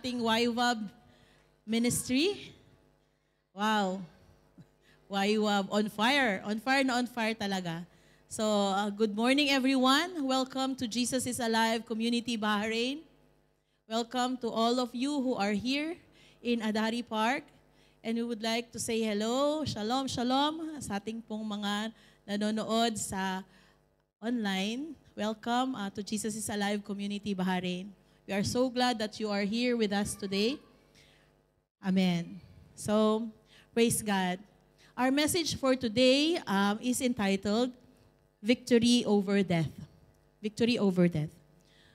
ating YWAB ministry. Wow. YWAB on fire. On fire na on fire talaga. So, good morning everyone. Welcome to Jesus is Alive Community Bahrain. Welcome to all of you who are here in Adari Park. And we would like to say hello, shalom, shalom sa ating pong mga nanonood sa online. Welcome to Jesus is Alive Community Bahrain. We are so glad that you are here with us today. Amen. So, praise God. Our message for today is entitled, Victory Over Death. Victory over Death.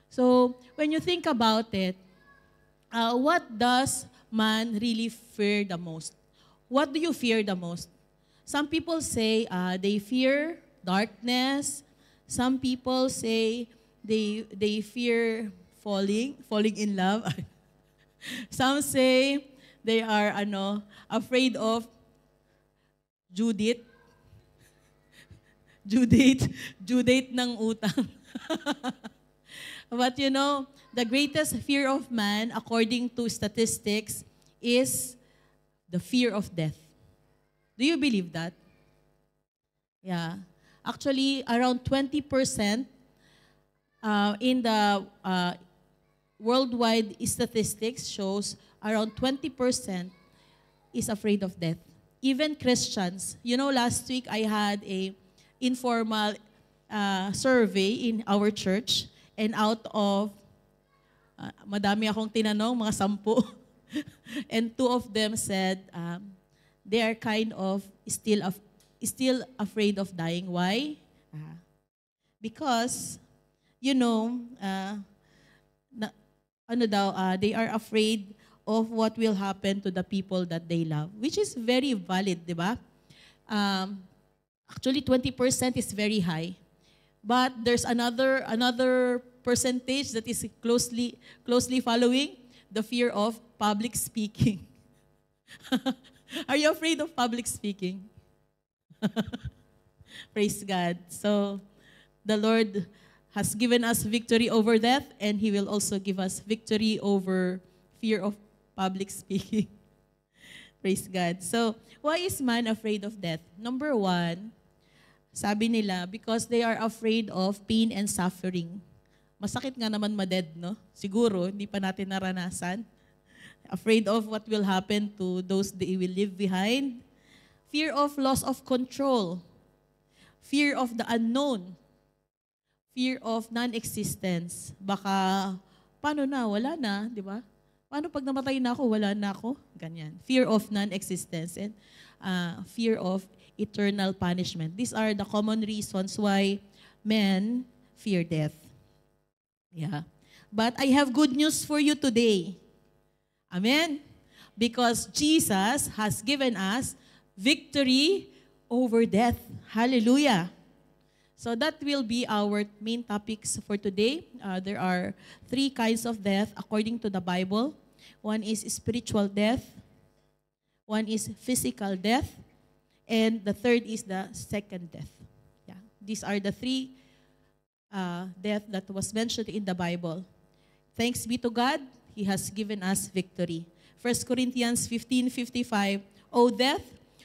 So, when you think about it, what does man really fear the most? What do you fear the most? Some people say they fear darkness. Some people say they fear falling in love. Some say they are afraid of Judith ng utang. But the greatest fear of man, according to statistics, is the fear of death. Do you believe that? Yeah. Actually, around 20% in the worldwide statistics shows around 20% is afraid of death. Even Christians. Last week I had a informal survey in our church, and out of madami akong tinanong, mga 10, and 2 of them said they are kind of still afraid of dying. Why? Because they are afraid of what will happen to the people that they love, which is very valid, di ba? Actually, 20% is very high. But there's another percentage that is closely following, the fear of public speaking. Are you afraid of public speaking? Praise God. So, the Lord has given us victory over death, and He will also give us victory over fear of public speaking. Praise God. So, why is man afraid of death? Number 1, sabi nila, because they are afraid of pain and suffering. Masakit nga naman ma-dead, no? Siguro, hindi pa natin naranasan. Afraid of what will happen to those they will leave behind. Fear of loss of control. Fear of the unknown. Fear of non-existence. Baka, paano na? Wala na, di ba? Paano pag namatay na ako, wala na ako? Ganyan. Fear of non-existence and fear of eternal punishment. These are the common reasons why men fear death. Yeah. But I have good news for you today. Amen? Because Jesus has given us victory over death. Hallelujah. So that will be our main topics for today. There are 3 kinds of death according to the Bible. One is spiritual death. One is physical death. And the third is the second death. Yeah. These are the 3 death that was mentioned in the Bible. Thanks be to God, He has given us victory. 1 Corinthians 15:55, O death,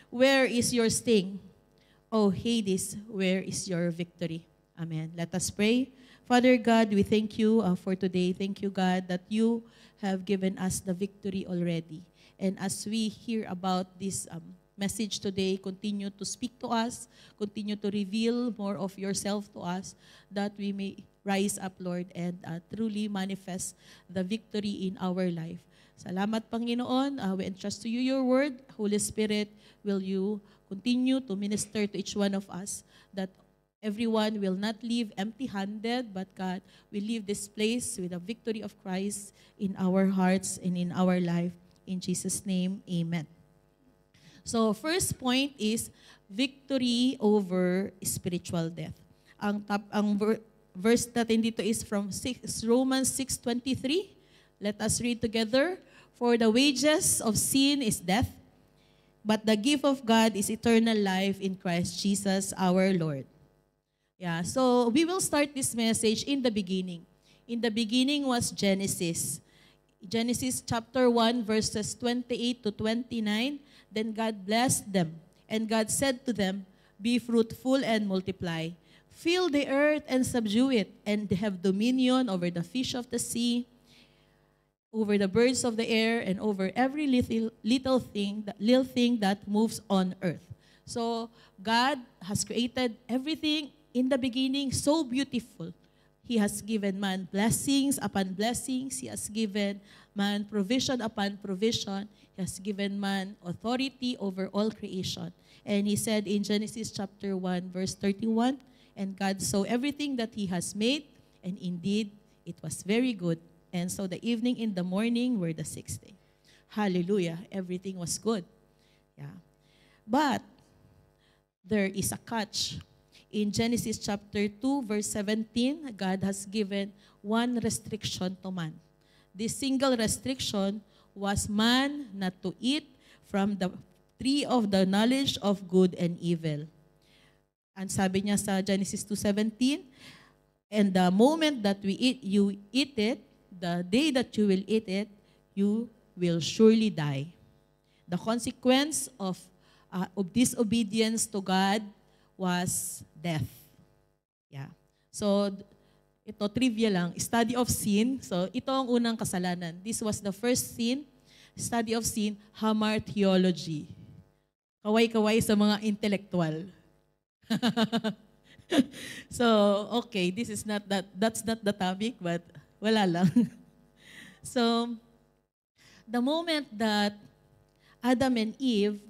where is your sting? O Hades, where is your victory? Amen. Let us pray. Father God, we thank you for today. Thank you, God, that you have given us the victory already. And as we hear about this message today, continue to speak to us, continue to reveal more of yourself to us, that we may rise up, Lord, and truly manifest the victory in our life. Salamat, Panginoon. We entrust to you your word. Holy Spirit, will you continue to minister to each one of us, that everyone will not leave empty-handed, but God will leave this place with the victory of Christ in our hearts and in our life. In Jesus' name, amen. So, first point is victory over spiritual death. Ang verse natin dito is from Romans 6:23. Let us read together. For the wages of sin is death, but the gift of God is eternal life in Christ Jesus our Lord. Yeah, so we will start this message in the beginning. In the beginning was Genesis. Genesis chapter 1, verses 28 to 29, then God blessed them. And God said to them, "Be fruitful and multiply. Fill the earth and subdue it, and have dominion over the fish of the sea, over the birds of the air, and over every little thing that moves on earth." So God has created everything in the beginning so beautiful. He has given man blessings upon blessings. He has given man provision upon provision. He has given man authority over all creation. And he said in Genesis chapter 1, verse 31, "And God saw everything that he has made, and indeed it was very good. And so the evening and the morning were the sixth day." Hallelujah. Everything was good. Yeah. But there is a catch. In Genesis chapter 2, verse 17, God has given one restriction to man. This single restriction was man not to eat from the tree of the knowledge of good and evil. And sabi niya sa Genesis 2:17, "And the moment that you eat it, the day that you will eat it, you will surely die." The consequence of disobedience to God was death. Yeah. So, ito trivia lang, study of sin. So, ito ang unang kasalanan. This was the first sin, study of sin, hamartiology. Kaway-kaway sa mga intellectual. So, okay, that's not the topic, but wala lang. So, the moment that Adam and Eve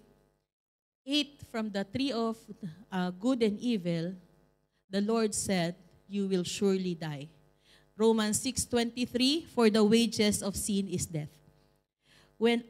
ate from the tree of good and evil, the Lord said, "You will surely die." Romans 6:23, "For the wages of sin is death." When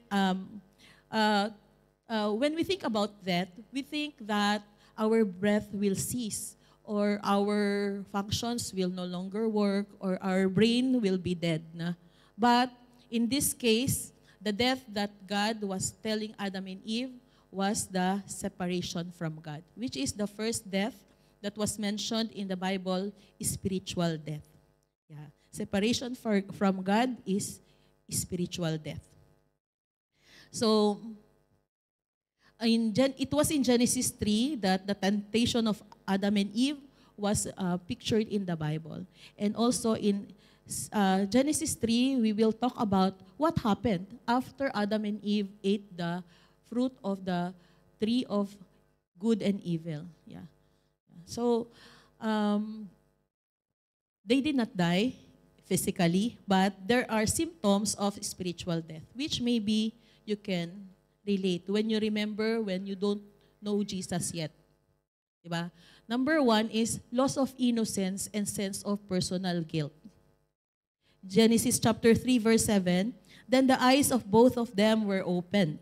we think about that, we think that our breath will cease, or our functions will no longer work, or our brain will be dead. Na? But in this case, the death that God was telling Adam and Eve was the separation from God, which is the first death that was mentioned in the Bible, spiritual death. Yeah. Separation from God is spiritual death. So, it was in Genesis 3 that the temptation of Adam and Eve was pictured in the Bible. And also in Genesis 3, we will talk about what happened after Adam and Eve ate the fruit of the tree of good and evil. Yeah. So, they did not die physically, but there are symptoms of spiritual death, which maybe you can relate when you remember when you don't know Jesus yet. Diba? Number 1 is loss of innocence and sense of personal guilt. Genesis chapter 3, verse 7, "Then the eyes of both of them were opened,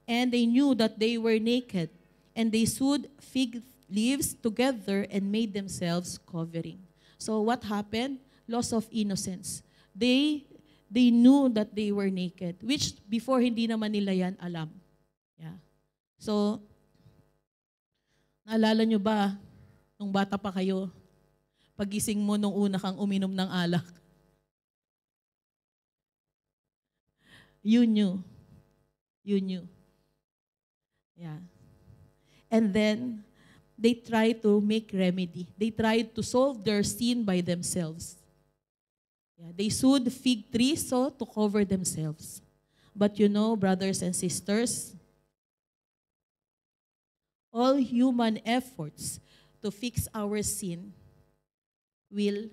and they knew that they were naked, and they sewed fig leaves together and made themselves covering." So what happened? Loss of innocence. They knew that they were naked, which before hindi naman nila yan alam. Yeah. So, naalala nyo ba, nung bata pa kayo, pagising mo nung una kang uminom ng alak? You knew. You knew. Yeah. And then, they tried to make remedy. They tried to solve their sin by themselves. Yeah. They sewed fig trees so to cover themselves. But you know, brothers and sisters, all human efforts to fix our sin will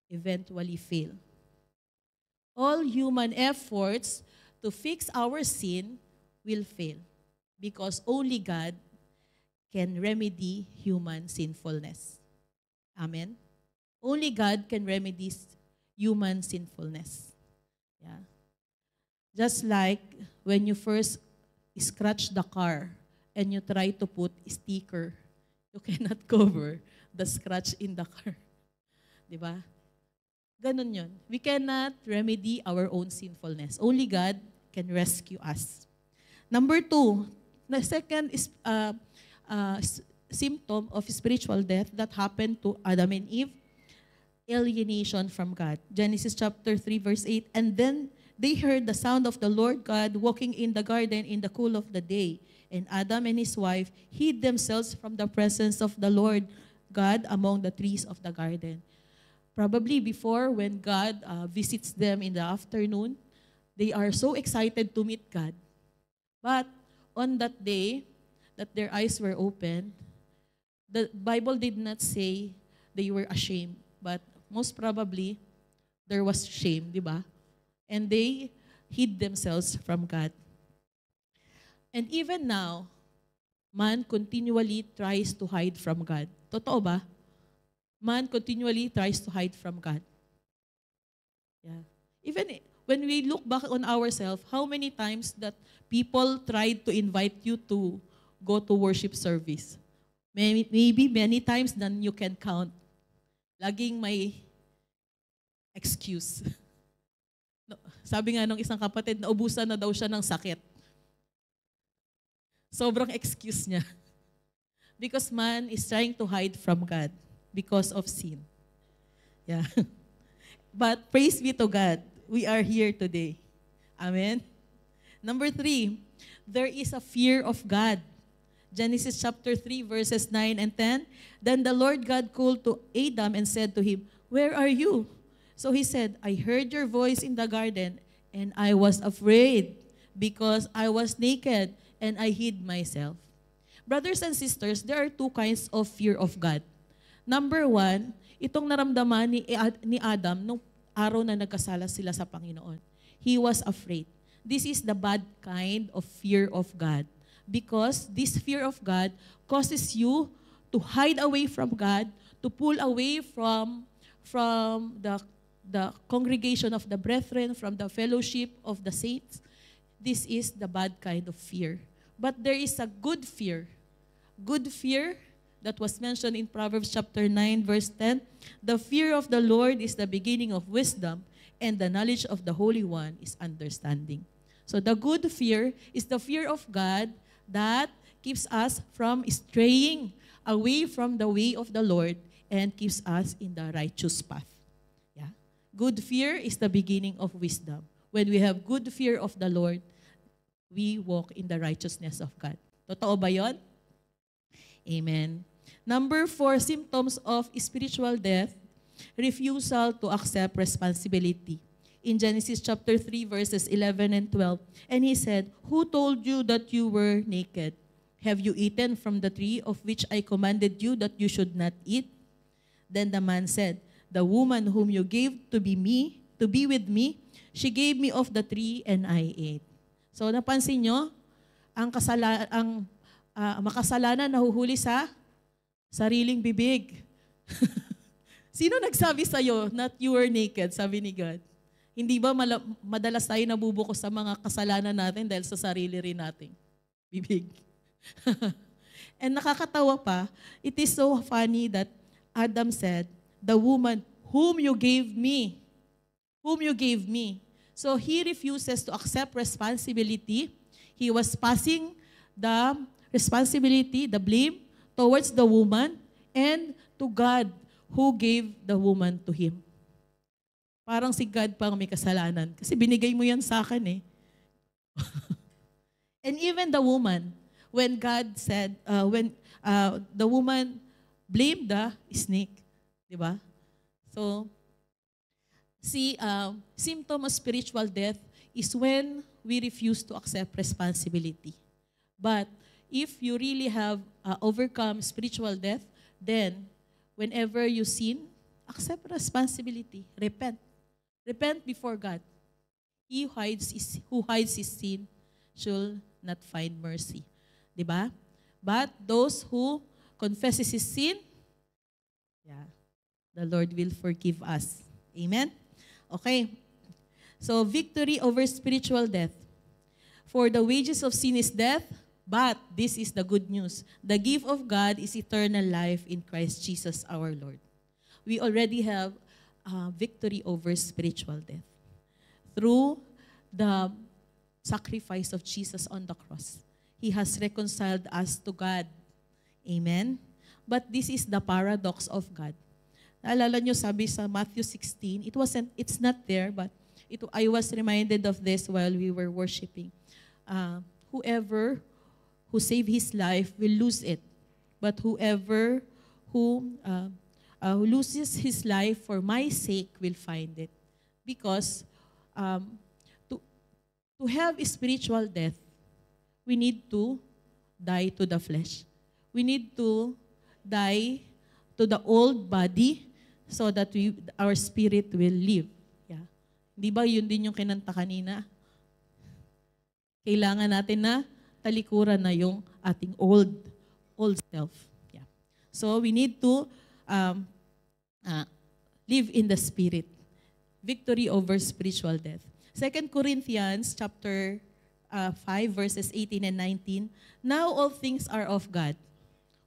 eventually fail. All human efforts to fix our sin will fail because only God can remedy human sinfulness. Amen? Only God can remedy human sinfulness. Yeah. Just like when you first scratch the car and you try to put a sticker, you cannot cover the scratch in the car. Diba? Ganun yun. We cannot remedy our own sinfulness. Only God can rescue us. Number 2, the second is symptom of spiritual death that happened to Adam and Eve, alienation from God. Genesis chapter 3, verse 8, "And then they heard the sound of the Lord God walking in the garden in the cool of the day. And Adam and his wife hid themselves from the presence of the Lord God among the trees of the garden. Probably before, when God visits them in the afternoon, they are so excited to meet God. But on that day that their eyes were opened, the Bible did not say they were ashamed, but most probably there was shame, di ba? And they hid themselves from God. And even now, man continually tries to hide from God. Totoo ba? Man continually tries to hide from God. Yeah. Even when we look back on ourselves, how many times that people tried to invite you to go to worship service? Maybe many times than you can count. Laging may excuse. Sabi nga ng isang kapatid, naubusan na daw siya ng sakit. Sobrang excuse niya. Because man is trying to hide from God because of sin. Yeah. But praise be to God, we are here today. Amen? Number 3, there is a fear of God. Genesis chapter 3, verses 9 and 10. Then the Lord God called to Adam and said to him, "Where are you?" So he said, "I heard your voice in the garden, and I was afraid because I was naked and I hid myself." Brothers and sisters, there are two kinds of fear of God. Number 1, itong naramdaman ni Adam nung araw na nagkasala sila sa Panginoon. He was afraid. This is the bad kind of fear of God. Because this fear of God causes you to hide away from God, to pull away from the congregation of the brethren, from the fellowship of the saints. This is the bad kind of fear. But there is a good fear. Good fear that was mentioned in Proverbs chapter 9, verse 10. The fear of the Lord is the beginning of wisdom, and the knowledge of the Holy One is understanding. So the good fear is the fear of God that keeps us from straying away from the way of the Lord and keeps us in the righteous path. Yeah. Good fear is the beginning of wisdom. When we have good fear of the Lord, we walk in the righteousness of God. Totoo ba yun? Amen. Number 4, symptoms of spiritual death, refusal to accept responsibility. In Genesis chapter 3, verses 11 and 12. And he said, "Who told you that you were naked? Have you eaten from the tree of which I commanded you that you should not eat?" Then the man said, "The woman whom you gave to be with me, she gave me of the tree and I ate." So napansin nyo, ang makasalanan nahuhuli sa sariling bibig. Sino nagsabi sa'yo that you were naked, sabi ni God? Hindi ba madalas tayo nabubuko sa mga kasalanan natin dahil sa sarili rin nating bibig? And nakakatawa pa, it is so funny that Adam said, "The woman whom you gave me." Whom you gave me. So he refuses to accept responsibility. He was passing the responsibility, the blame, towards the woman and to God who gave the woman to him. Parang si God pang may kasalanan. Kasi binigay mo yan sa akin eh. And even the woman, when God said, the woman blamed the snake. Diba? So, symptom of spiritual death is when we refuse to accept responsibility. But if you really have overcome spiritual death, then whenever you sin, accept responsibility. Repent. Repent before God. He who hides his sin shall not find mercy. Diba? But those who confesses his sin, the Lord will forgive us. Amen? Okay. So, victory over spiritual death. For the wages of sin is death, but this is the good news. The gift of God is eternal life in Christ Jesus our Lord. We already have victory over spiritual death through the sacrifice of Jesus on the cross. He has reconciled us to God. Amen? But this is the paradox of God. Naalala nyo, sabi sa Matthew 16, it's not there, but I was reminded of this while we were worshiping. Whoever who save his life will lose it. But whoever who loses his life for my sake will find it. Because to, to have a spiritual death, we need to die to the flesh. We need to die to the old body so that our spirit will live. Yeah. Di ba yun din yung kinanta kanina? Kailangan natin na talikuran na yung ating old self. Yeah. So we need to live in the spirit. Victory over spiritual death. 2 Corinthians chapter 5 verses 18 and 19. Now all things are of God,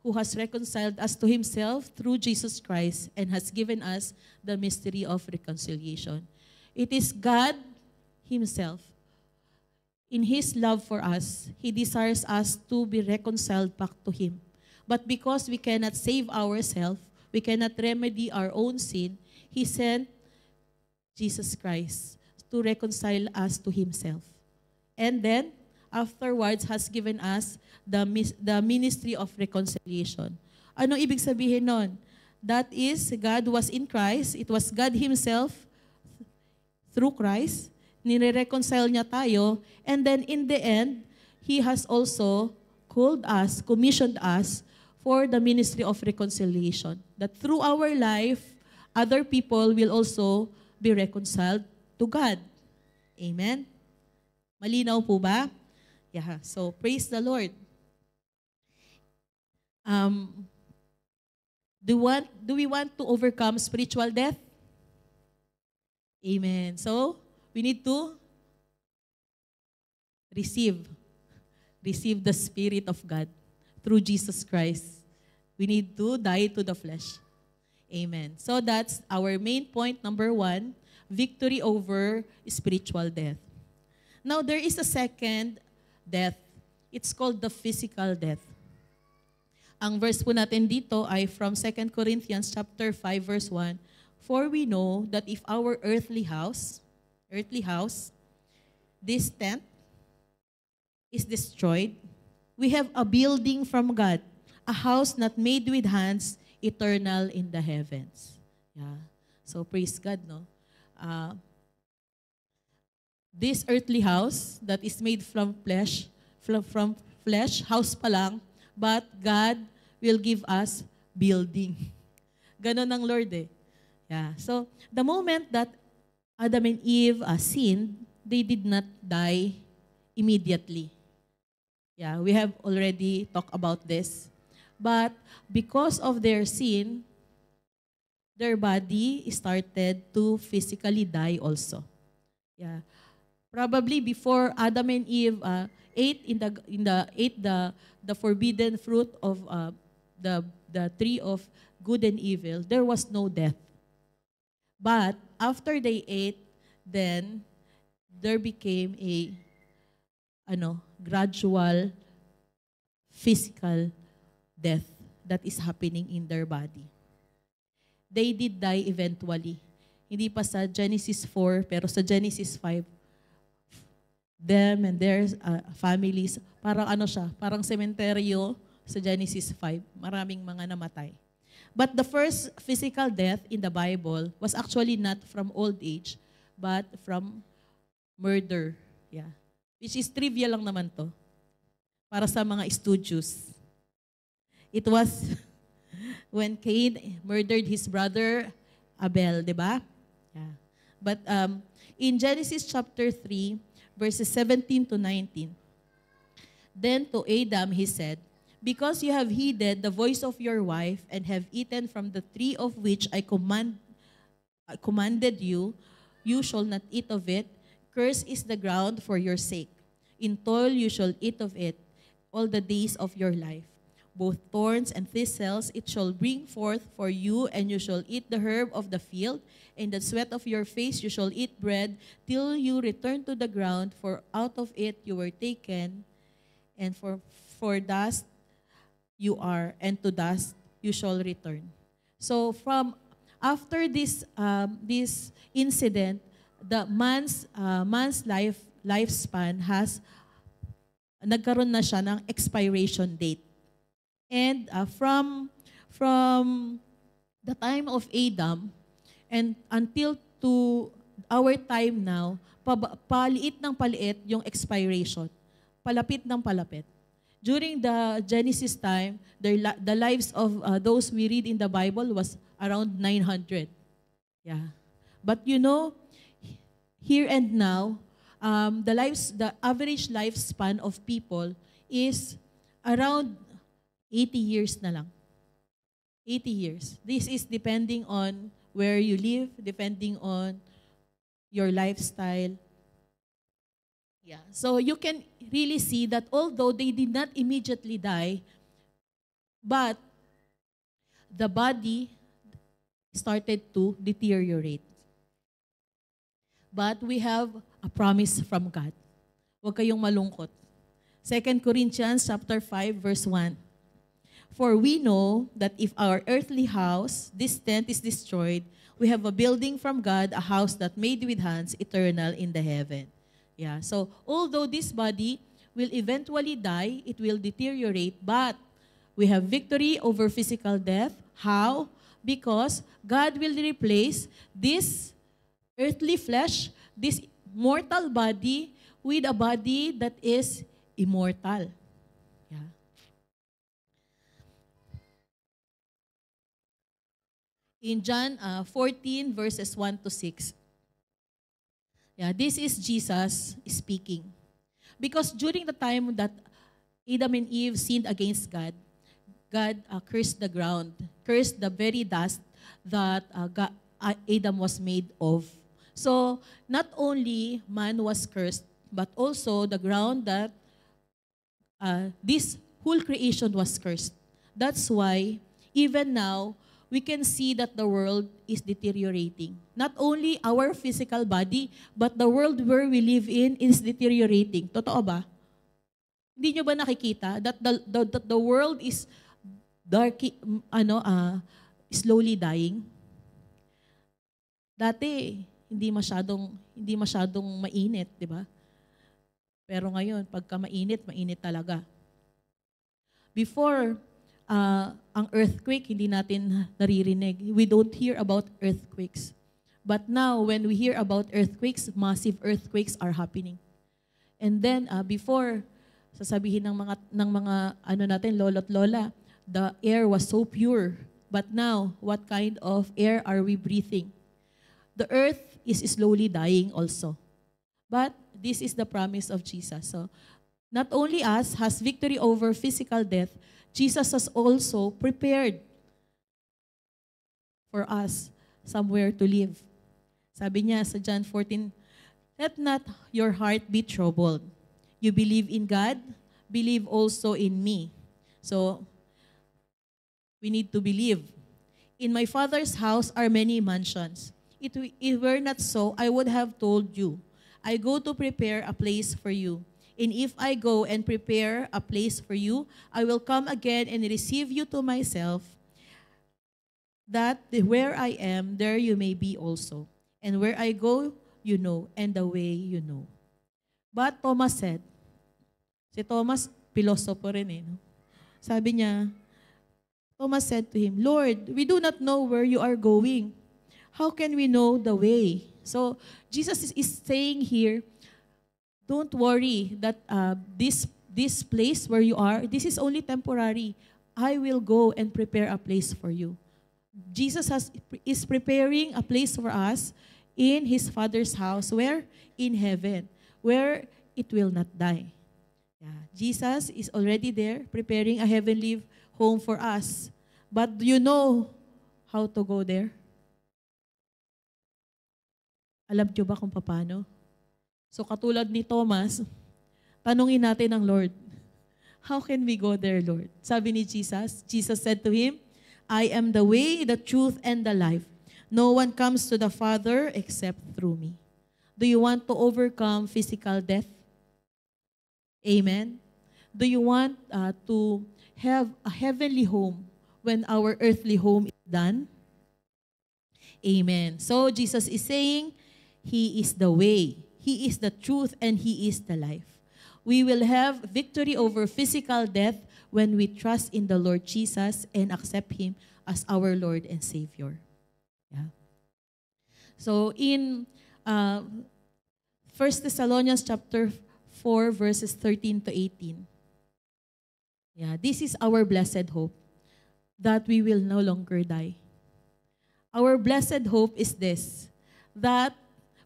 who has reconciled us to himself through Jesus Christ and has given us the mystery of reconciliation. It is God himself. In his love for us, he desires us to be reconciled back to him. But because we cannot save ourselves, we cannot remedy our own sin, he sent Jesus Christ to reconcile us to himself. And then, afterwards, has given us the ministry of reconciliation. Ano ibig sabihin nun? That is, God was in Christ. It was God himself through Christ. Nire-reconcile niya tayo. And then, in the end, he has also called us, commissioned us for the ministry of reconciliation. That through our life, other people will also be reconciled to God. Amen? Malinaw po ba? Yeah. So, praise the Lord. Do we want to overcome spiritual death? Amen. So, we need to receive the Spirit of God through Jesus Christ. We need to die to the flesh. Amen. So that's our main point, number 1, victory over spiritual death. Now, there is a second death. It's called the physical death. Ang verse po natin dito ay from 2 Corinthians chapter 5, verse 1. For we know that if our earthly house, this tent, is destroyed, we have a building from God, a house not made with hands, eternal in the heavens. Yeah. So praise God, no? This earthly house that is made from flesh, house pa lang, but God will give us building. Ganon ang Lord eh. Yeah. So the moment that Adam and Eve sinned, they did not die immediately. Yeah, we have already talked about this. But because of their sin, their body started to physically die also. Yeah. Probably before Adam and Eve ate the forbidden fruit of the tree of good and evil, there was no death. But after they ate, then there became a gradual physical death that is happening in their body. They did die eventually. Hindi pa sa Genesis 4, pero sa Genesis 5, them and their families, parang parang sementeryo sa Genesis 5. Maraming mga namatay. But the first physical death in the Bible was actually not from old age, but from murder. Yeah. Which is trivia lang naman to. Para sa mga studios. It was when Cain murdered his brother Abel, di ba? Yeah. But in Genesis chapter 3, verses 17 to 19, then to Adam he said, because you have heeded the voice of your wife and have eaten from the tree of which I commanded you, you shall not eat of it. Cursed is the ground for your sake. In toil you shall eat of it all the days of your life. Both thorns and thistles it shall bring forth for you, and you shall eat the herb of the field. In the sweat of your face you shall eat bread, till you return to the ground, for out of it you were taken, and for dust you are, and to dust you shall return. So from after this incident, the man's lifespan has nagkaroon na siya ng expiration date. And from the time of Adam and until to our time now, paliit ng paliit yung expiration. Palapit ng palapit. During the Genesis time, the lives of those we read in the Bible was around 900. Yeah. But you know, here and now, the average lifespan of people is around 80 years na lang. 80 years. This is depending on where you live, depending on your lifestyle. Yeah. So you can really see that although they did not immediately die, but the body started to deteriorate. But we have a promise from God. Huwag kayong malungkot. 2 Corinthians chapter 5 verse 1. For we know that if our earthly house, this tent, is destroyed, we have a building from God, a house that made with hands, eternal in the heaven. Yeah. So although this body will eventually die, it will deteriorate, but we have victory over physical death. How? Because God will replace this earthly flesh, this mortal body, with a body that is immortal. Yeah. In John 14 verses 1 to 6. Yeah, this is Jesus speaking. Because during the time that Adam and Eve sinned against God, God cursed the ground, cursed the very dust that Adam was made of. So, not only man was cursed, but also the ground that this whole creation was cursed. That's why, even now, we can see that the world is deteriorating. Not only our physical body, but the world where we live in is deteriorating. Totoo ba? Hindi nyo ba nakikita that the world is slowly dying? Dati, hindi masyadong mainit, di ba? Pero ngayon, pagka mainit talaga. Before, ang earthquake, hindi natin naririnig. We don't hear about earthquakes. But now, when we hear about earthquakes, massive earthquakes are happening. And then, before, sasabihin ng mga lolo't lola, the air was so pure. But now, what kind of air are we breathing? The earth is slowly dying also. But this is the promise of Jesus. So, not only us has victory over physical death, Jesus has also prepared for us somewhere to live. Sabi niya sa John 14, let not your heart be troubled. You believe in God, believe also in me. So, we need to believe. In my Father's house are many mansions. If it were not so, I would have told you. I go to prepare a place for you. And if I go and prepare a place for you, I will come again and receive you to myself, that where I am, there you may be also. And where I go, you know, and the way you know. But Thomas said, si Thomas, pilosopo rin no? Sabi niya, Thomas said to him, Lord, we do not know where you are going. How can we know the way? So Jesus is saying here, don't worry that this place where you are, this is only temporary. I will go and prepare a place for you. Jesus is preparing a place for us in His Father's house. Where? In heaven, where it will not die. Yeah. Jesus is already there preparing a heavenly home for us. But do you know how to go there? Alam niyo ba kung paano? So katulad ni Thomas, tanungin natin ang Lord, how can we go there, Lord? Sabi ni Jesus, Jesus said to him, I am the way, the truth, and the life. No one comes to the Father except through me. Do you want to overcome physical death? Amen? Do you want to have a heavenly home when our earthly home is done? Amen. So Jesus is saying, He is the way, He is the truth, and He is the life. We will have victory over physical death when we trust in the Lord Jesus and accept Him as our Lord and Savior. Yeah. So in 1 Thessalonians chapter 4, verses 13 to 18. Yeah, this is our blessed hope, that we will no longer die. Our blessed hope is this, that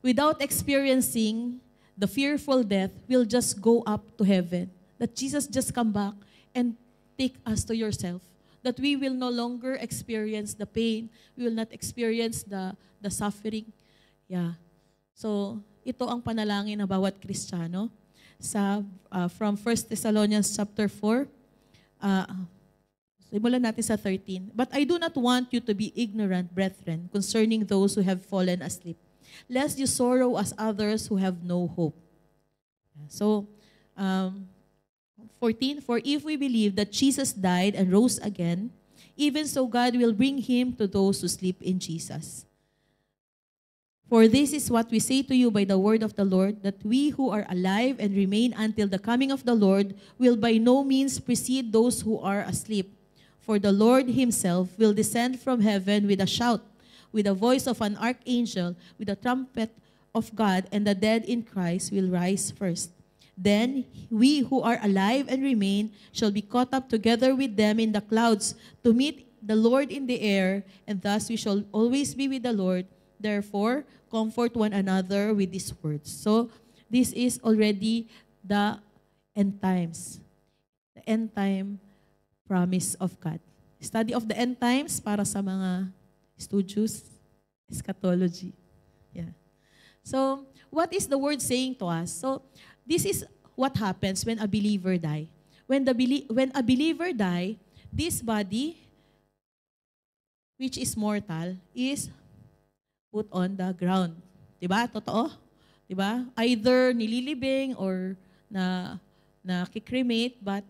without experiencing the fearful death, we'll just go up to heaven. That Jesus just come back and take us to yourself. That we will no longer experience the pain. We will not experience the suffering. Yeah. So, ito ang panalangin ng bawat Kristiyano from 1 Thessalonians chapter 4. Simulan natin sa 13. But I do not want you to be ignorant, brethren, concerning those who have fallen asleep, lest you sorrow as others who have no hope. So, 14, for if we believe that Jesus died and rose again, even so God will bring him to those who sleep in Jesus. For this is what we say to you by the word of the Lord, that we who are alive and remain until the coming of the Lord will by no means precede those who are asleep. For the Lord himself will descend from heaven with a shout, with the voice of an archangel, with the trumpet of God, and the dead in Christ will rise first. Then we who are alive and remain shall be caught up together with them in the clouds to meet the Lord in the air, and thus we shall always be with the Lord. Therefore, comfort one another with these words. So, this is already the end times. The end time promise of God. Study of the end times para sa mga studios, eschatology. Yeah. So, what is the word saying to us? So, this is what happens when a believer die. When a believer die, this body, which is mortal, is put on the ground. Diba? Totoo? Diba? Either nililibing or na-cremate, but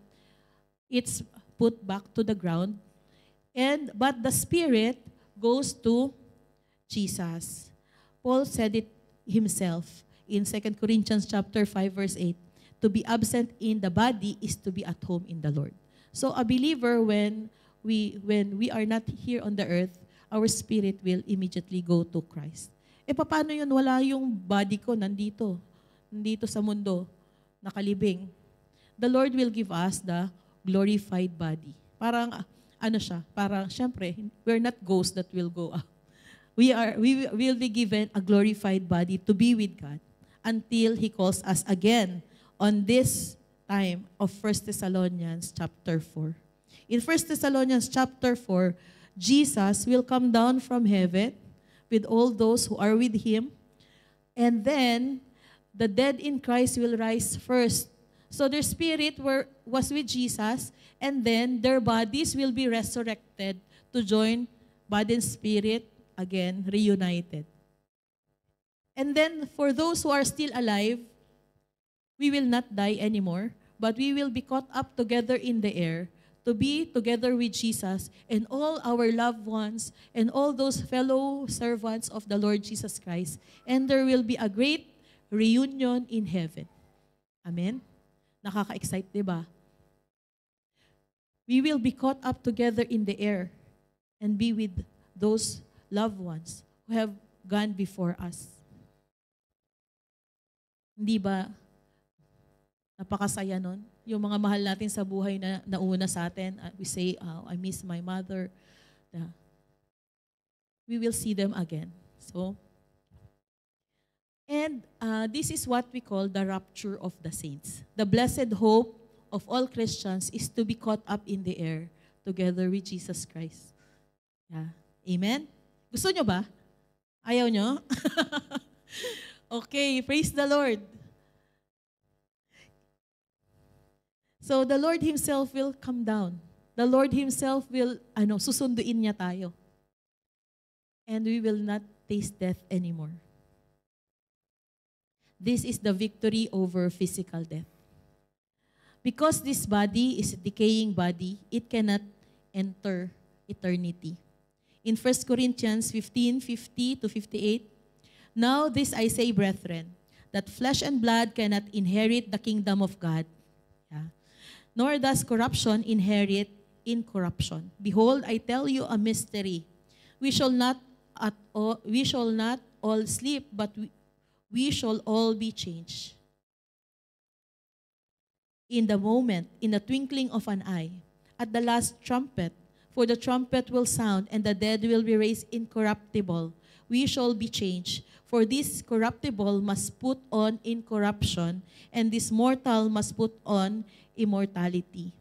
it's put back to the ground. But the spirit goes to Jesus. Paul said it himself in 2 Corinthians chapter 5, verse 8. To be absent in the body is to be at home in the Lord. So a believer, when we are not here on the earth, our spirit will immediately go to Christ. Paano yun? Wala yung body ko nandito sa mundo, nakalibing. The Lord will give us the glorified body. Parang, parang, syempre, we're not ghosts that will go up. We will be given a glorified body to be with God until He calls us again on this time of 1 Thessalonians chapter 4. In 1 Thessalonians chapter 4, Jesus will come down from heaven with all those who are with Him, and then the dead in Christ will rise first. So their spirit was with Jesus, and then their bodies will be resurrected to join body and spirit again, reunited. And then for those who are still alive, we will not die anymore, but we will be caught up together in the air to be together with Jesus and all our loved ones and all those fellow servants of the Lord Jesus Christ. And there will be a great reunion in heaven. Amen? Nakaka-excite, diba? We will be caught up together in the air and be with those loved ones who have gone before us. Hindi ba napakasaya nun? Yung mga mahal natin sa buhay na nauna sa atin, we say, I miss my mother. We will see them again. So, and this is what we call the rapture of the saints. The blessed hope of all Christians is to be caught up in the air together with Jesus Christ. Yeah. Amen? Gusto nyo ba? Ayaw nyo? Okay, praise the Lord. So the Lord Himself will come down. The Lord Himself will, susunduin niya tayo. And we will not taste death anymore. This is the victory over physical death. Because this body is a decaying body, it cannot enter eternity. In 1 Corinthians 15:50 to 58, Now this I say, brethren, that flesh and blood cannot inherit the kingdom of God, yeah, nor does corruption inherit incorruption. Behold, I tell you a mystery. We shall not all sleep, but we shall all be changed. In the moment, in the twinkling of an eye, at the last trumpet, for the trumpet will sound, and the dead will be raised incorruptible. We shall be changed. For this corruptible must put on incorruption, and this mortal must put on immortality.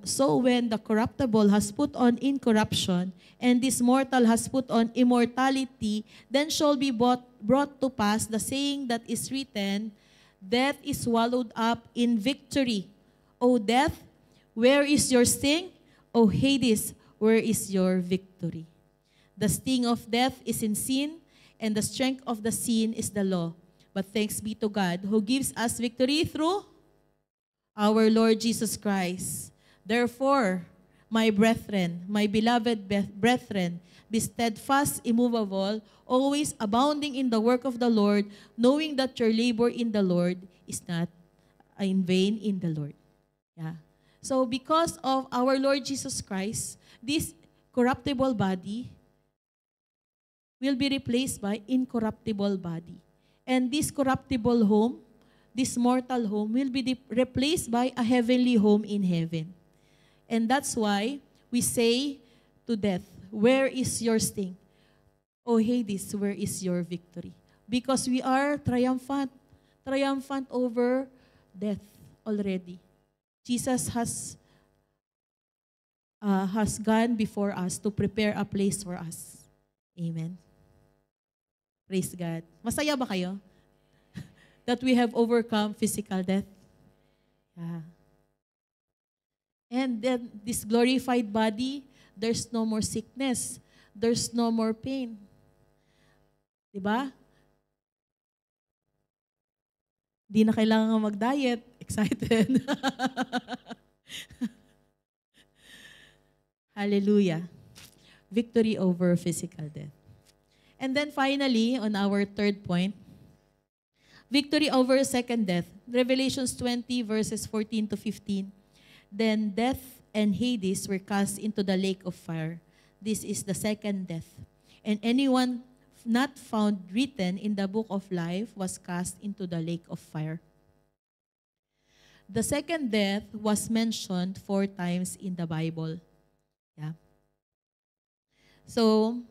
So when the corruptible has put on incorruption, and this mortal has put on immortality, then shall be brought to pass the saying that is written, death is swallowed up in victory. O death, where is your sting? O Hades, where is your victory? The sting of death is in sin, and the strength of the sin is the law. But thanks be to God, who gives us victory through our Lord Jesus Christ. Therefore, my brethren, my beloved brethren, be steadfast, immovable, always abounding in the work of the Lord, knowing that your labor in the Lord is not in vain in the Lord. Yeah. So because of our Lord Jesus Christ, this corruptible body will be replaced by incorruptible body. And this corruptible home, this mortal home, will be replaced by a heavenly home in heaven. And that's why we say to death, where is your sting? O Hades, where is your victory? Because we are triumphant over death already. Jesus has gone before us to prepare a place for us. Amen. Praise God. Masaya ba kayo? That we have overcome physical death? Yeah. And then this glorified body, there's no more sickness. There's no more pain. Diba? Di na kailangan mag-diet. Excited. Hallelujah. Victory over physical death. And then finally, on our third point, victory over second death. Revelations 20 verses 14 to 15. Then death and Hades were cast into the lake of fire. This is the second death. And anyone not found written in the book of life was cast into the lake of fire. The second death was mentioned 4 times in the Bible. Yeah. So,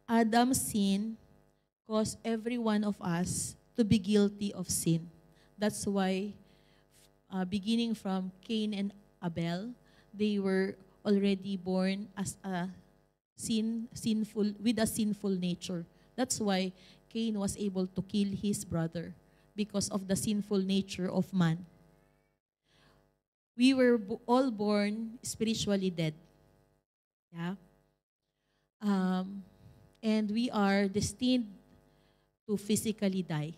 Adam's sin caused every one of us to be guilty of sin. That's why, beginning from Cain and Abel, they were already born as a with a sinful nature. That's why Cain was able to kill his brother, because of the sinful nature of man. We were all born spiritually dead. Yeah. And we are destined to physically die.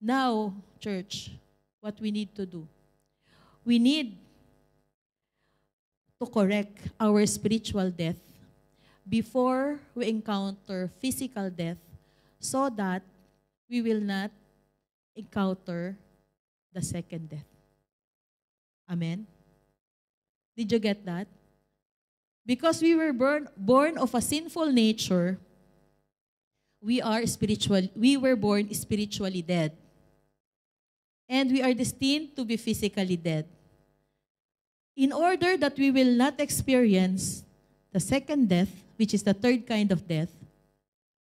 Now, church, what we need to do? We need to correct our spiritual death before we encounter physical death, so that we will not encounter the second death. Amen? Did you get that? Because we were born of a sinful nature, we were born spiritually dead. And we are destined to be physically dead. In order that we will not experience the second death, which is the third kind of death,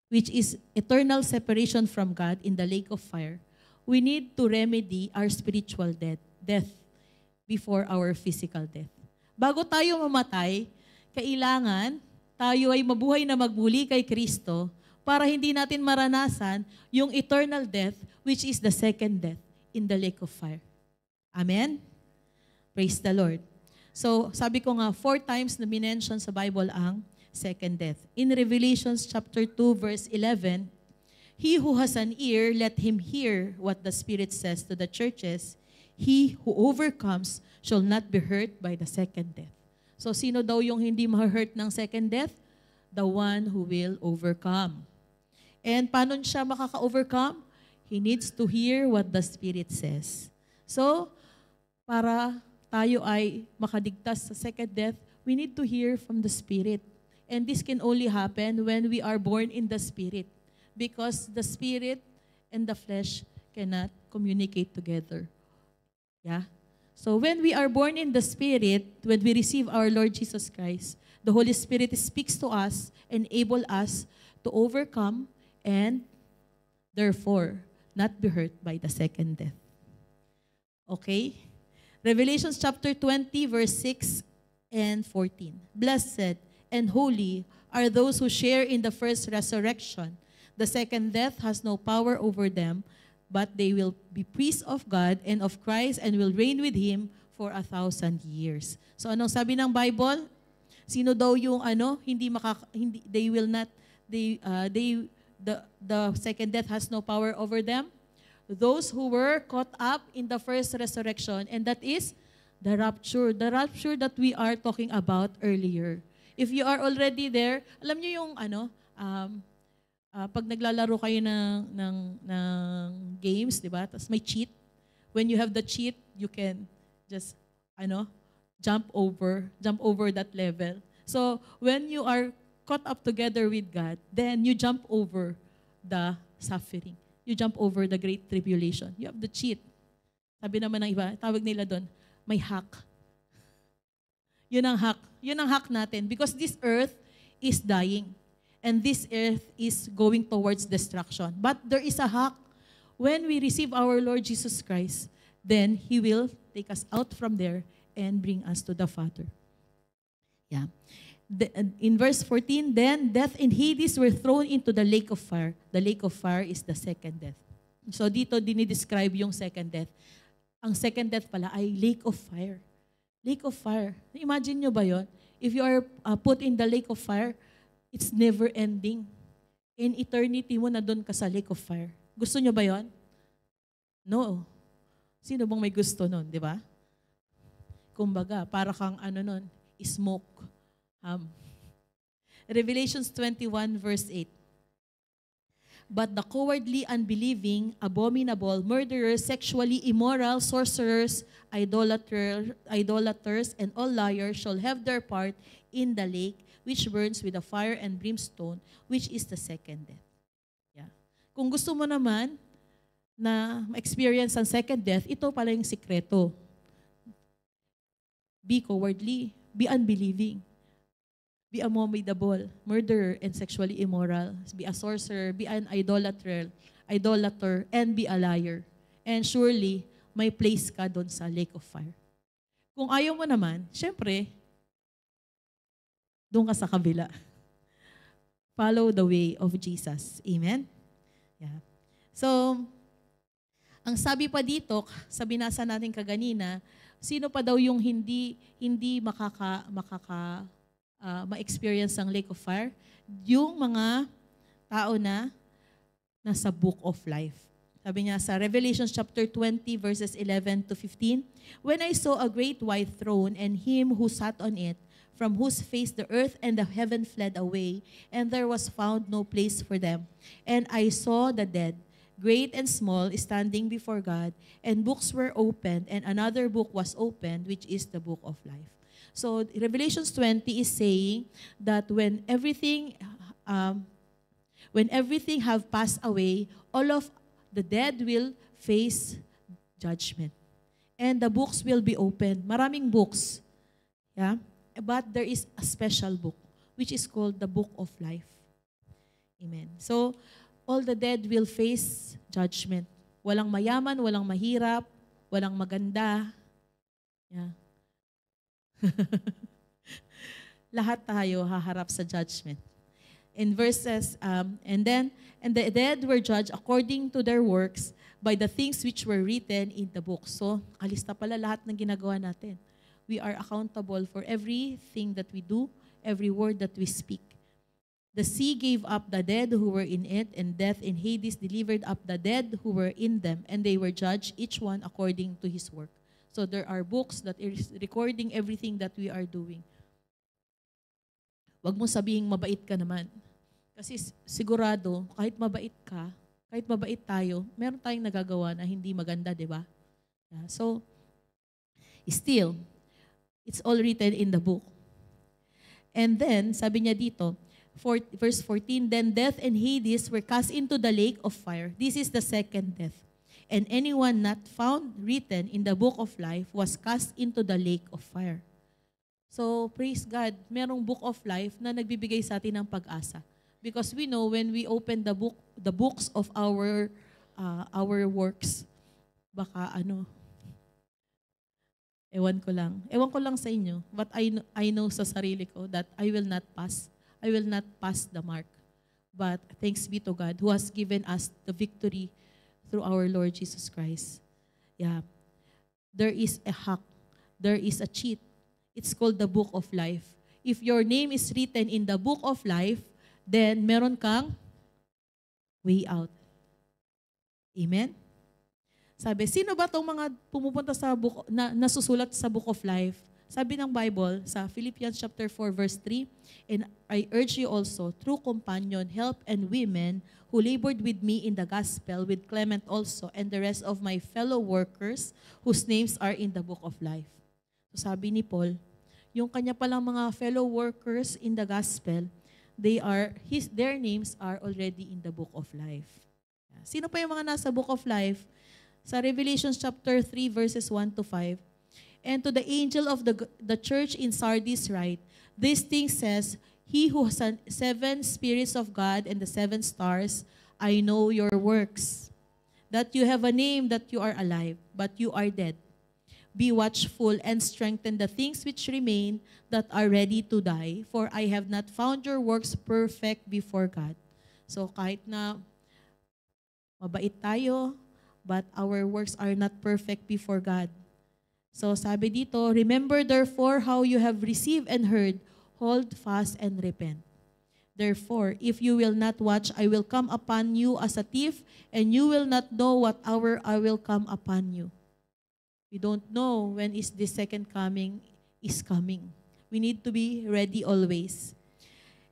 which is eternal separation from God in the lake of fire, we need to remedy our spiritual death before our physical death. Bago tayo mamatay, kailangan tayo ay mabuhay na magbuli kay Kristo para hindi natin maranasan yung eternal death, which is the second death in the lake of fire. Amen? Praise the Lord. So, sabi ko nga, 4 times na minention sa Bible ang second death. In Revelations chapter 2, verse 11, he who has an ear, let him hear what the Spirit says to the churches. He who overcomes shall not be hurt by the second death. So, sino daw yung hindi ma-hurt ng second death? the one who will overcome. And paano siya makaka-overcome? He needs to hear what the Spirit says. So, para tayo ay makadigtas sa second death, we need to hear from the Spirit. And this can only happen when we are born in the Spirit. Because the Spirit and the flesh cannot communicate together. Yeah? So when we are born in the Spirit, when we receive our Lord Jesus Christ, the Holy Spirit speaks to us, enable us to overcome and therefore not be hurt by the second death. Okay? Revelation chapter 20, verse 6 and 14. Blessed and holy are those who share in the first resurrection. The second death has no power over them, but they will be priests of God and of Christ and will reign with Him for 1,000 years. So anong sabi ng Bible? Sino daw yung the second death has no power over them? Those who were caught up in the first resurrection, and that is the rapture that we are talking about earlier. If you are already there, alam niyo yung pag naglalaro kayo ng games, di ba? Tapos may cheat. When you have the cheat, you can just jump over that level. So when you are caught up together with God, then you jump over the suffering. You jump over the great tribulation. You have the cheat. Sabi naman ng iba, tawag nila doon, may hack. Yun ang hack. Yun ang hack natin. Because this earth is dying. And this earth is going towards destruction. But there is a hack. When we receive our Lord Jesus Christ, then He will take us out from there and bring us to the Father. Yeah. In verse 14, then death and Hades were thrown into the lake of fire. The lake of fire is the second death. So dito dinidescribe yung second death. Ang second death pala ay lake of fire. Lake of fire. Imagine nyo ba yon? If you are put in the lake of fire, it's never ending. In eternity mo na doon ka sa lake of fire. Gusto nyo ba yon? No. Sino bang may gusto nun, di ba? Kumbaga, para kang smoke. Revelations 21 verse 8. But the cowardly, unbelieving, abominable, murderers, sexually immoral, sorcerers, idolaters, and all liars shall have their part in the lake which burns with a fire and brimstone, which is the second death. Yeah. Kung gusto mo naman na ma-experience ang second death, ito pala yung sikreto. Be cowardly, be unbelieving. Be abominable, murderer, and sexually immoral. Be a sorcerer, be an idolater, and be a liar. And surely, may place ka doon sa lake of fire. Kung ayaw mo naman, syempre, doon ka sa kabila. Follow the way of Jesus. Amen? Yeah. So, ang sabi pa dito, sa binasa natin kaganina, sino pa daw yung hindi ma-experience ang lake of fire? Yung mga tao na nasa book of life. Sabi niya sa Revelation chapter 20 verses 11 to 15, when I saw a great white throne and him who sat on it, from whose face the earth and the heaven fled away, and there was found no place for them. And I saw the dead, great and small, standing before God, and books were opened, and another book was opened, which is the book of life. So Revelation 20 is saying that when everything have passed away, all of the dead will face judgment. And the books will be opened. Maraming books. Yeah? But there is a special book, which is called the book of life. Amen. So, all the dead will face judgment. Walang mayaman, walang mahirap, walang maganda. Yeah. Lahat tayo haharap sa judgment. In verses, and the dead were judged according to their works by the things which were written in the book. So, kalista pala lahat ng ginagawa natin. We are accountable for everything that we do, every word that we speak. The sea gave up the dead who were in it, and death and Hades delivered up the dead who were in them, and they were judged, each one according to his work. So there are books that is recording everything that we are doing. Huwag mo sabihing mabait ka naman. Kasi sigurado, kahit mabait tayo, meron tayong nagagawa na hindi maganda, di ba? Yeah. So, still, it's all written in the book. And then, sabi niya dito, verse 14, then death and Hades were cast into the lake of fire. This is the second death. And anyone not found written in the book of life was cast into the lake of fire. So, praise God, merong book of life na nagbibigay sa atin ng pag-asa. Because we know when we open the books of our works, baka ewan ko lang sa inyo, but I know sa sarili ko that I will not pass the mark. But thanks be to God who has given us the victory through our Lord Jesus Christ. Yeah. There is a hack. There is a cheat. It's called the book of life. If your name is written in the book of life, then meron kang way out. Amen? Sabi, sino ba itong mga pumupunta sa book, nasusulat sa book of life? Sabi ng Bible sa Philippians chapter 4 verse 3, and I urge you also, through companion, help, and women who labored with me in the gospel, with Clement also, and the rest of my fellow workers whose names are in the book of life. So sabi ni Paul, yung kanya palang mga fellow workers in the gospel, their names are already in the book of life. Sino pa yung mga nasa book of life? Sa Revelation chapter 3 verses 1 to 5, and to the angel of the church in Sardis write, this thing says, he who has 7 spirits of God and the 7 stars, I know your works, that you have a name, that you are alive, but you are dead. Be watchful and strengthen the things which remain that are ready to die, for I have not found your works perfect before God. So kahit na mabait tayo, but our works are not perfect before God. So sabi dito, remember therefore how you have received and heard, hold fast and repent. Therefore, if you will not watch, I will come upon you as a thief, and you will not know what hour I will come upon you. We don't know when is the second coming is coming. We need to be ready always.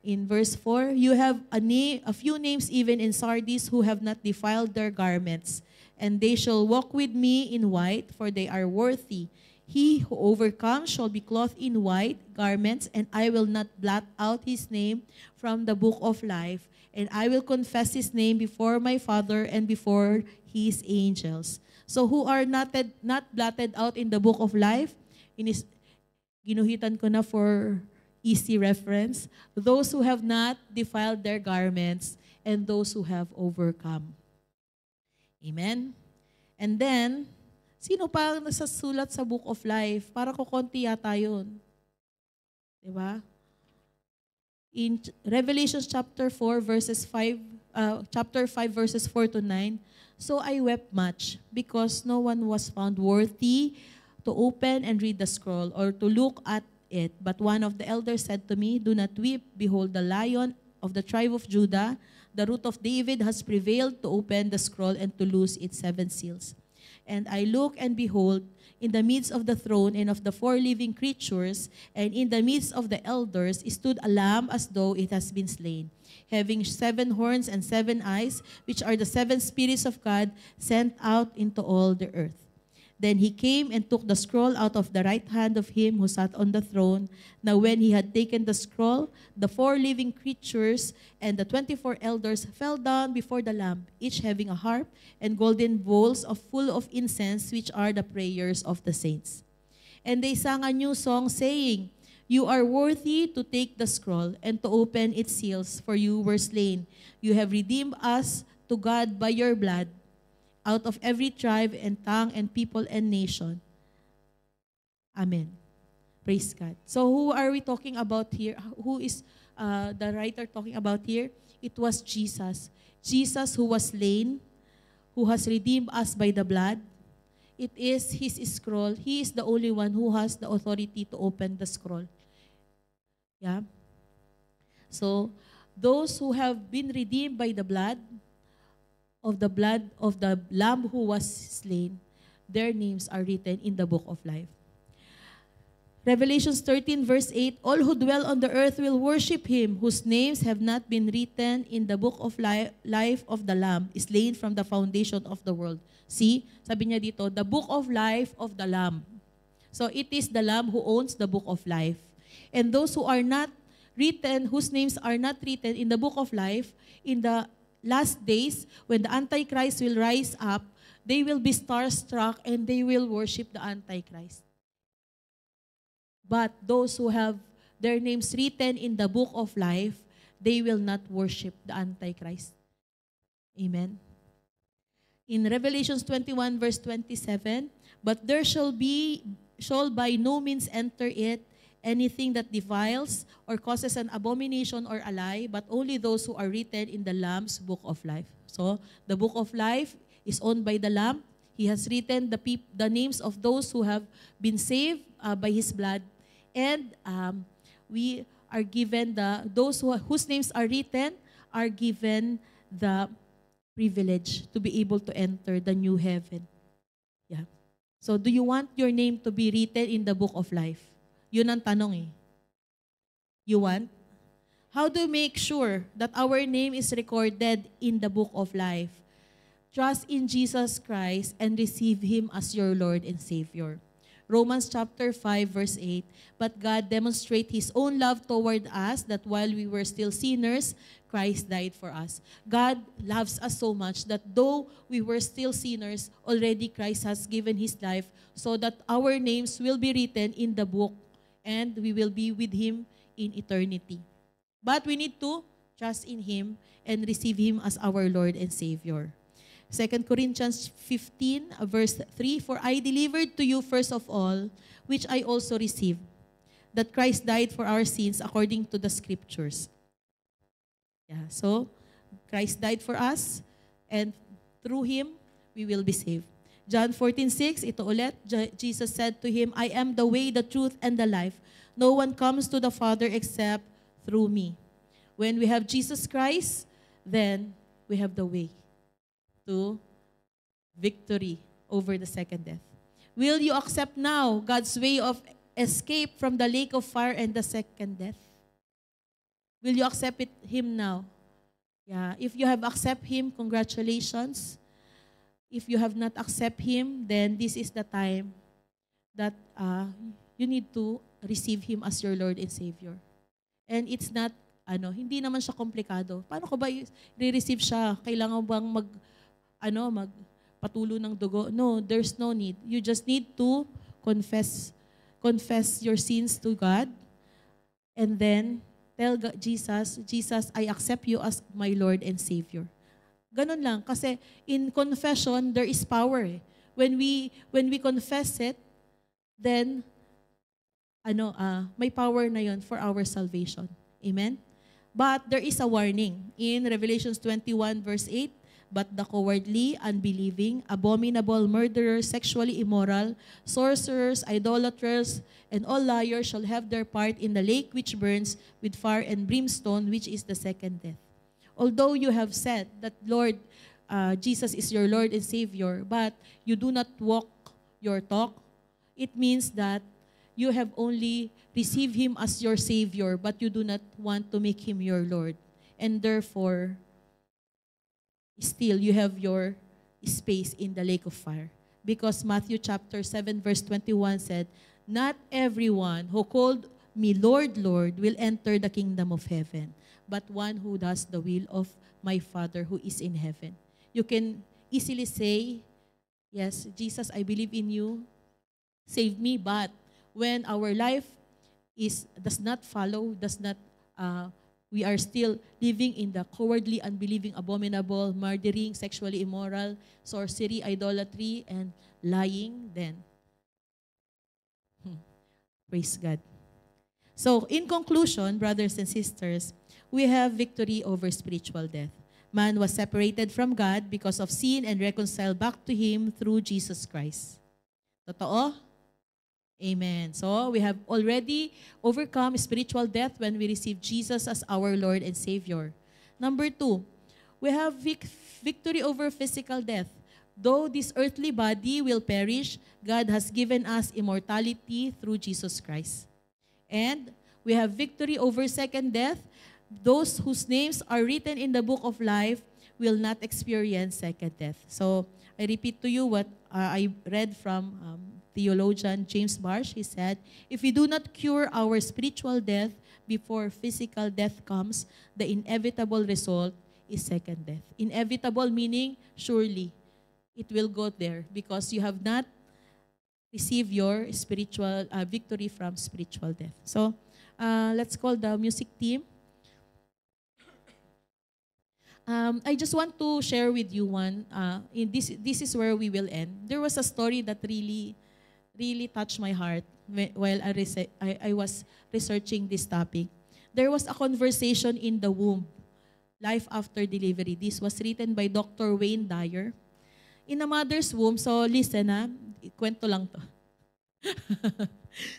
In verse 4, you have a few names even in Sardis who have not defiled their garments, and they shall walk with me in white, for they are worthy. He who overcomes shall be clothed in white garments, and I will not blot out his name from the book of life, and I will confess his name before my Father and before his angels. So who are not blotted out in the book of life? Ginuhitan ko na for easy reference. Those who have not defiled their garments and those who have overcome. Amen? And then, sino pa ang nasasulat sa book of life? Para ko konti yata yun. Diba? In Revelation chapter 5 verses 4 to 9, so I wept much because no one was found worthy to open and read the scroll or to look at it. But one of the elders said to me, do not weep. Behold, the Lion of the tribe of Judah, the root of David, has prevailed to open the scroll and to loose its 7 seals. And I looked, and behold, in the midst of the throne and of the 4 living creatures, and in the midst of the elders, stood a lamb as though it has been slain, having 7 horns and 7 eyes, which are the 7 spirits of God sent out into all the earth. Then he came and took the scroll out of the right hand of him who sat on the throne. Now when he had taken the scroll, the 4 living creatures and the 24 elders fell down before the Lamb, each having a harp and golden bowls full of incense, which are the prayers of the saints. And they sang a new song, saying, you are worthy to take the scroll and to open its seals, for you were slain. You have redeemed us to God by your blood, out of every tribe and tongue and people and nation. Amen. Praise God. So who are we talking about here? Who is the writer talking about here? It was Jesus. Jesus who was slain, who has redeemed us by the blood. It is his scroll. He is the only one who has the authority to open the scroll. Yeah. So those who have been redeemed by the blood of the Lamb who was slain, their names are written in the book of life. Revelations 13 verse 8, all who dwell on the earth will worship him, whose names have not been written in the book of life of the Lamb, slain from the foundation of the world. See, sabi niya dito, the book of life of the Lamb. So it is the Lamb who owns the book of life. And those who are not written, whose names are not written in the book of life, in the last days, when the Antichrist will rise up, they will be starstruck and they will worship the Antichrist. But those who have their names written in the book of life, they will not worship the Antichrist. Amen. In Revelations 21 verse 27, but there shall by no means enter it anything that defiles or causes an abomination or a lie, but only those who are written in the Lamb's book of life. So, the book of life is owned by the Lamb. He has written the names of those who have been saved by His blood. And we are given those whose names are written are given the privilege to be able to enter the new heaven. Yeah. So, do you want your name to be written in the book of life? Yun ang tanong eh. You want? How do you make sure that our name is recorded in the book of life? Trust in Jesus Christ and receive Him as your Lord and Savior. Romans chapter 5 verse 8, but God demonstrates His own love toward us that while we were still sinners, Christ died for us. God loves us so much that though we were still sinners, already Christ has given His life so that our names will be written in the book and we will be with Him in eternity. But we need to trust in Him and receive Him as our Lord and Savior. 2 Corinthians 15, verse 3, for I delivered to you first of all, which I also received, that Christ died for our sins according to the Scriptures. Yeah, so Christ died for us, and through Him, we will be saved. John 14:6, ito ulit, Jesus said to him, I am the way, the truth, and the life. No one comes to the Father except through me. When we have Jesus Christ, then we have the way to victory over the second death. Will you accept now God's way of escape from the lake of fire and the second death? Will you accept Him now? Yeah. If you have accepted Him, congratulations. If you have not accepted Him, then this is the time that you need to receive Him as your Lord and Savior. And it's not, hindi naman siya komplikado. Paano ko ba i-receive siya? Kailangan bang magpatulo ng dugo? No, there's no need. You just need to confess your sins to God, and then tell Jesus, I accept you as my Lord and Savior. Ganun lang. Kasi in confession, there is power. When we confess it, then may power na yon for our salvation. Amen? But there is a warning. In Revelations 21 verse 8, but the cowardly, unbelieving, abominable, murderers, sexually immoral, sorcerers, idolaters, and all liars shall have their part in the lake which burns with fire and brimstone, which is the second death. Although you have said that Lord, Jesus is your Lord and Savior, but you do not walk your talk, it means that you have only received Him as your Savior, but you do not want to make Him your Lord. And therefore, still you have your space in the lake of fire. Because Matthew chapter 7 verse 21 said, not everyone who called me Lord, Lord will enter the kingdom of heaven, but one who does the will of my Father who is in heaven. You can easily say, yes, Jesus, I believe in you, save me, but when our life does not follow, we are still living in the cowardly, unbelieving, abominable, murdering, sexually immoral, sorcery, idolatry, and lying, then praise God. So, in conclusion, brothers and sisters, we have victory over spiritual death. Man was separated from God because of sin and reconciled back to Him through Jesus Christ. Totoo? Amen. So, we have already overcome spiritual death when we receive Jesus as our Lord and Savior. Number 2, we have victory over physical death. Though this earthly body will perish, God has given us immortality through Jesus Christ. And we have victory over second death. Those whose names are written in the book of life will not experience second death. So I repeat to you what I read from theologian James Barsh. He said, if we do not cure our spiritual death before physical death comes, the inevitable result is second death. Inevitable meaning surely it will go there because you have not received your spiritual victory from spiritual death. So let's call the music team. I just want to share with you one. This is where we will end. There was a story that really touched my heart while I was researching this topic. There was a conversation in the womb, life after delivery. This was written by Dr. Wayne Dyer. In a mother's womb, so listen kwento lang to.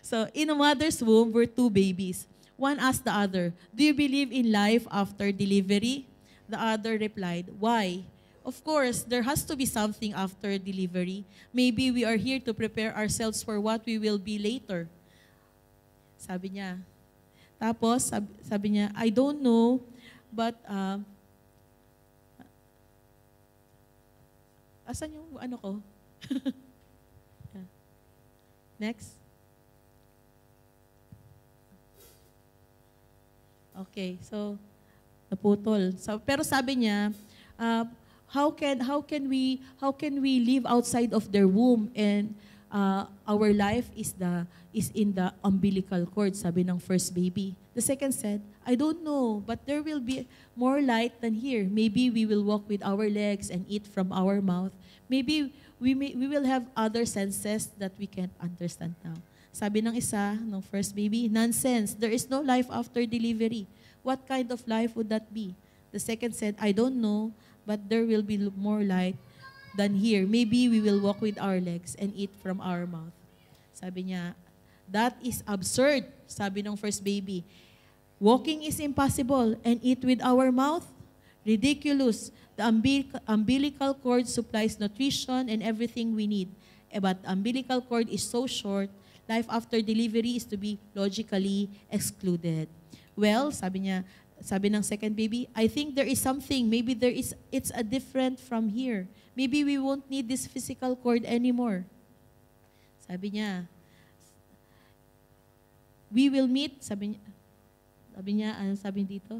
So in a mother's womb were two babies. One asked the other, do you believe in life after delivery? The other replied, why? Of course, there has to be something after delivery. Maybe we are here to prepare ourselves for what we will be later. Sabi niya. Tapos, sabi niya, I don't know, but asan yung ano ko? Yeah. Next. Okay, so naputol. So, pero sabi niya, how can we live outside of their womb and our life is in the umbilical cord, sabi ng first baby. The second said, I don't know, but there will be more light than here. Maybe we will walk with our legs and eat from our mouth. Maybe we will have other senses that we can't understand now. Sabi ng isa, ng first baby, nonsense. There is no life after delivery. What kind of life would that be? The second said, I don't know, but there will be more light than here. Maybe we will walk with our legs and eat from our mouth. Sabi niya, that is absurd, sabi ng first baby. Walking is impossible and eat with our mouth? Ridiculous. The umbilical cord supplies nutrition and everything we need. But the umbilical cord is so short, life after delivery is to be logically excluded. Well, sabi ng second baby, I think there is something. Maybe it's a different from here. Maybe we won't need this physical cord anymore. Sabi niya, we will meet, sabi niya, ano sabi dito?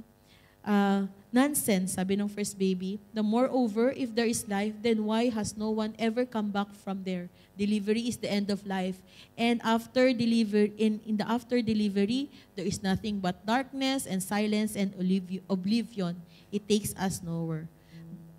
Nonsense, sabi ng first baby. The moreover, if there is life, then why has no one ever come back from there? Delivery is the end of life. And after delivery, in the after delivery, there is nothing but darkness and silence and oblivion. It takes us nowhere.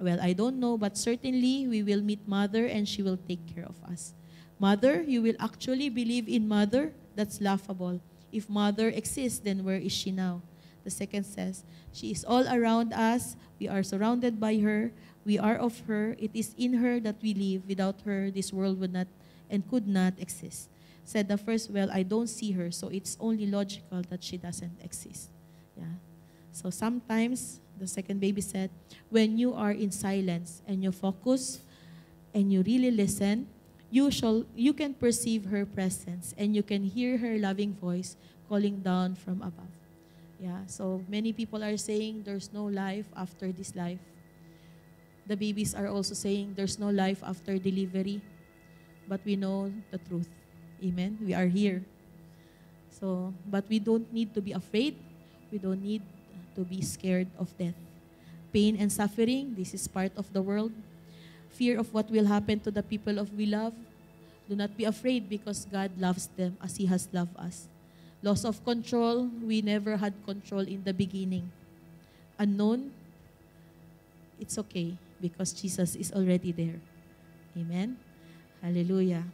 Well, I don't know, but certainly we will meet Mother and she will take care of us. Mother, you will actually believe in Mother? That's laughable. If Mother exists, then where is she now? The second says, she is all around us. We are surrounded by her. We are of her. It is in her that we live. Without her, this world would not and could not exist. Said the first, well, I don't see her, so it's only logical that she doesn't exist. Yeah. So sometimes, the second baby said, when you are in silence and you focus and you really listen, you can perceive her presence and you can hear her loving voice calling down from above. Yeah, so many people are saying there's no life after this life. The babies are also saying there's no life after delivery, but we know the truth. Amen? We are here. So, but we don't need to be afraid. We don't need to be scared of death. Pain and suffering, this is part of the world. Fear of what will happen to the people of we love. Do not be afraid because God loves them as He has loved us. Loss of control, we never had control in the beginning. Unknown, it's okay because Jesus is already there. Amen? Hallelujah.